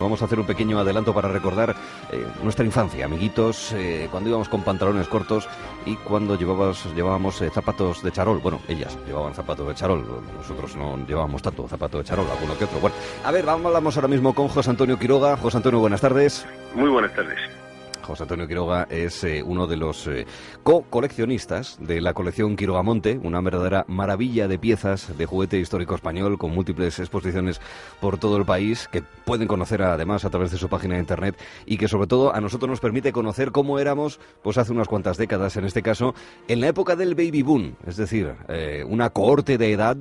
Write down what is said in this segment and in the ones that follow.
Vamos a hacer un pequeño adelanto para recordar nuestra infancia, amiguitos, cuando íbamos con pantalones cortos y cuando llevábamos zapatos de charol. Bueno, ellas llevaban zapatos de charol, nosotros no llevábamos tanto zapato de charol, alguno que otro. Bueno, a ver, hablamos ahora mismo con José Antonio Quiroga. José Antonio, buenas tardes. Muy buenas tardes. José Antonio Quiroga es uno de los co-coleccionistas de la colección Quiroga Monte, una verdadera maravilla de piezas de juguete histórico español con múltiples exposiciones por todo el país que pueden conocer además a través de su página de internet y que sobre todo a nosotros nos permite conocer cómo éramos pues hace unas cuantas décadas, en este caso, en la época del baby boom, es decir, una cohorte de edad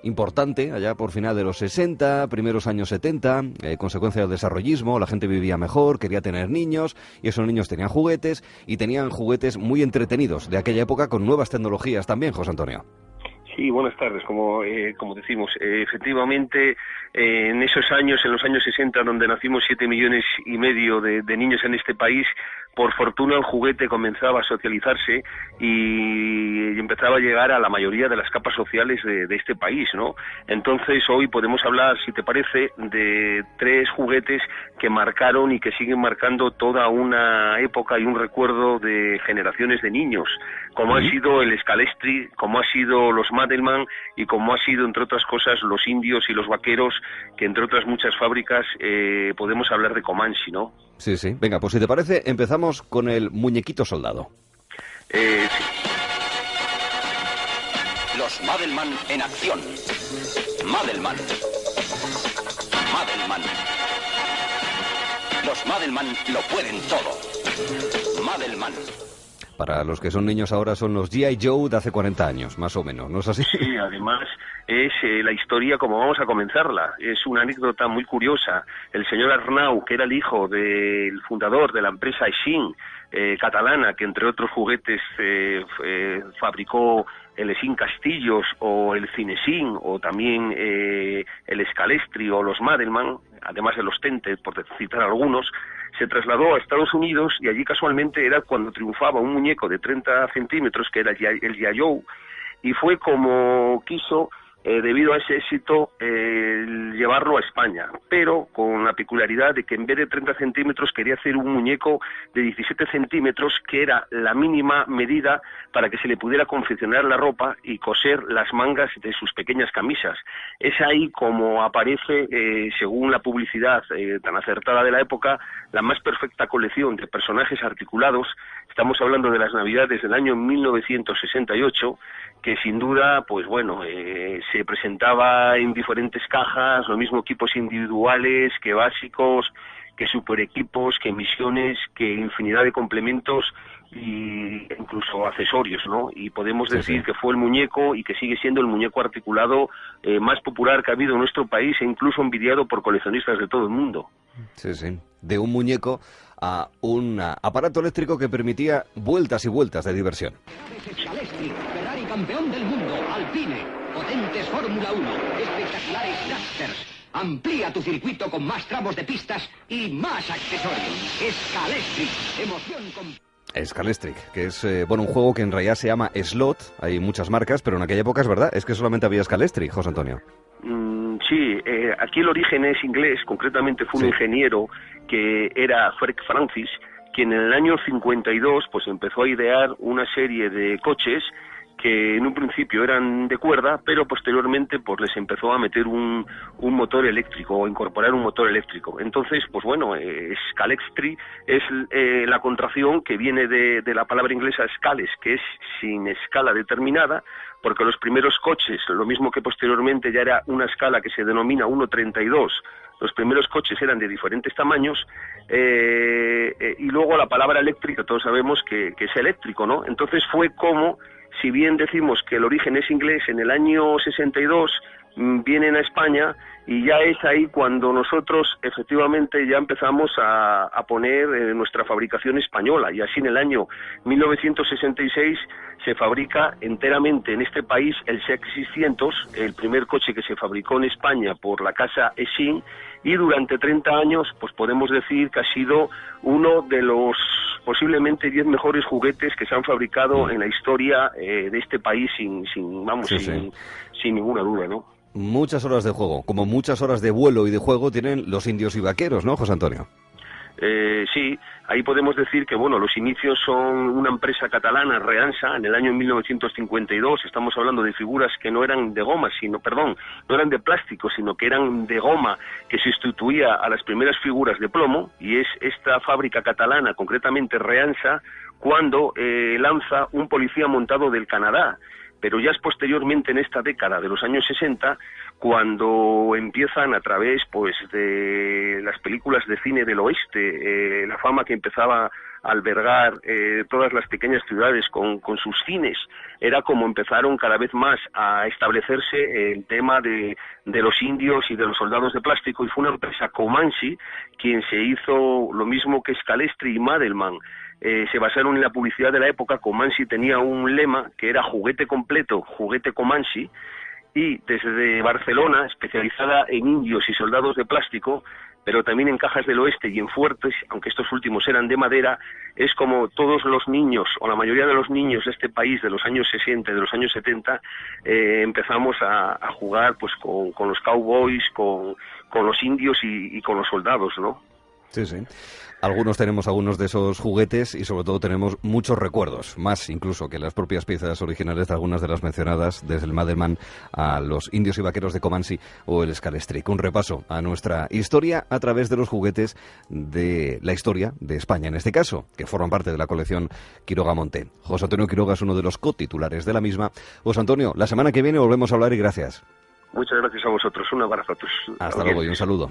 importante allá por final de los 60, primeros años 70, consecuencia del desarrollismo, la gente vivía mejor, quería tener niños y esos niños tenían juguetes y tenían juguetes muy entretenidos de aquella época con nuevas tecnologías también, José Antonio. Sí, buenas tardes. Como decimos, efectivamente, en esos años, en los años 60, donde nacimos 7,5 millones de niños en este país, por fortuna el juguete comenzaba a socializarse y empezaba a llegar a la mayoría de las capas sociales de este país, ¿no? Entonces hoy podemos hablar, si te parece, de 3 juguetes que marcaron y que siguen marcando toda una época y un recuerdo de generaciones de niños, como ha sido el Scalestri, como ha sido los Madelman y como ha sido, entre otras cosas, los indios y los vaqueros, que entre otras muchas fábricas podemos hablar de Comanche, ¿no? Sí, sí. Venga, pues si te parece, empezamos con el muñequito soldado. Sí. Los Madelman en acción. Madelman. Madelman. Los Madelman lo pueden todo. Madelman. Para los que son niños ahora son los G.I. Joe de hace 40 años, más o menos, ¿no es así? Sí, además es la historia como vamos a comenzarla. Es una anécdota muy curiosa. El señor Arnau, que era el hijo del fundador de la empresa Esin, catalana, que entre otros juguetes fabricó el Esin Castillos o el Cinesin o también el Scalestri o los Madelman, además de los Tente, por citar algunos, se trasladó a Estados Unidos y allí casualmente era cuando triunfaba un muñeco de 30 centímetros que era el G.I. Joe, y fue como quiso, debido a ese éxito, llevarlo a España, pero con la peculiaridad de que en vez de 30 centímetros quería hacer un muñeco de 17 centímetros, que era la mínima medida para que se le pudiera confeccionar la ropa y coser las mangas de sus pequeñas camisas. Es ahí como aparece, según la publicidad tan acertada de la época, la más perfecta colección de personajes articulados. Estamos hablando de las Navidades del año 1968, que sin duda, pues bueno, se presentaba en diferentes cajas, lo mismo equipos individuales que básicos, que super equipos, que misiones, que infinidad de complementos e incluso accesorios, ¿no? Y podemos decir que fue el muñeco y que sigue siendo el muñeco articulado más popular que ha habido en nuestro país e incluso envidiado por coleccionistas de todo el mundo. Sí, sí. De un muñeco a un aparato eléctrico que permitía vueltas y vueltas de diversión. Ferrari campeón del mundo, Alpine, potentes Fórmula 1, espectaculares dragsters. Amplía tu circuito con más tramos de pistas y más accesorios. Scalestri, emoción con... Scalestric, que es un juego que en realidad se llama Slot, hay muchas marcas, pero en aquella época es verdad, es que solamente había Scalestric, José Antonio. Sí, aquí el origen es inglés, concretamente fue un ingeniero que era Frank Francis, quien en el año 52 pues empezó a idear una serie de coches que en un principio eran de cuerda, pero posteriormente pues les empezó a meter un motor eléctrico o incorporar un motor eléctrico. Entonces, pues bueno, Scalestri es la contracción que viene de la palabra inglesa scales, que es sin escala determinada, porque los primeros coches, lo mismo que posteriormente ya era una escala que se denomina 1.32, los primeros coches eran de diferentes tamaños, y luego la palabra eléctrica, todos sabemos que es eléctrico, ¿no? Entonces fue como, si bien decimos que el origen es inglés, en el año 62 vienen a España y ya es ahí cuando nosotros efectivamente ya empezamos a poner nuestra fabricación española, y así en el año 1966 se fabrica enteramente en este país el SEAT 600, el primer coche que se fabricó en España por la casa Esin, y durante 30 años pues podemos decir que ha sido uno de los posiblemente 10 mejores juguetes que se han fabricado en la historia de este país sin ninguna duda, ¿no? Muchas horas de juego, como muchas horas de vuelo y de juego tienen los indios y vaqueros, ¿no, José Antonio? Sí, ahí podemos decir que bueno, los inicios son una empresa catalana, Reansa, en el año 1952. Estamos hablando de figuras que no eran de goma, no eran de plástico, sino que eran de goma, que sustituía a las primeras figuras de plomo, y es esta fábrica catalana, concretamente Reansa, cuando lanza un policía montado del Canadá. Pero ya es posteriormente, en esta década de los años 60, cuando empiezan, a través pues de las películas de cine del oeste, la fama que empezaba a albergar todas las pequeñas ciudades con sus cines, era como empezaron cada vez más a establecerse el tema de los indios y de los soldados de plástico, y fue una empresa, Comanci, quien se hizo lo mismo que Scalestri y Madelman. Se basaron en la publicidad de la época. Comanci tenía un lema que era juguete completo, juguete Comanci, y desde Barcelona, especializada en indios y soldados de plástico, pero también en cajas del oeste y en fuertes, aunque estos últimos eran de madera, es como todos los niños, o la mayoría de los niños de este país de los años 60 y de los años 70, empezamos a jugar pues con los cowboys, con los indios y con los soldados, ¿no? Sí, sí. Tenemos algunos de esos juguetes y sobre todo tenemos muchos recuerdos, más incluso que las propias piezas originales de algunas de las mencionadas, desde el Madelman a los indios y vaqueros de Comanci o el Scalestri. Un repaso a nuestra historia a través de los juguetes de la historia de España, en este caso, que forman parte de la colección Quiroga Monte. José Antonio Quiroga es uno de los cotitulares de la misma. José Antonio, la semana que viene volvemos a hablar y gracias. Muchas gracias a vosotros. Un abrazo a tus Hasta luego y un saludo.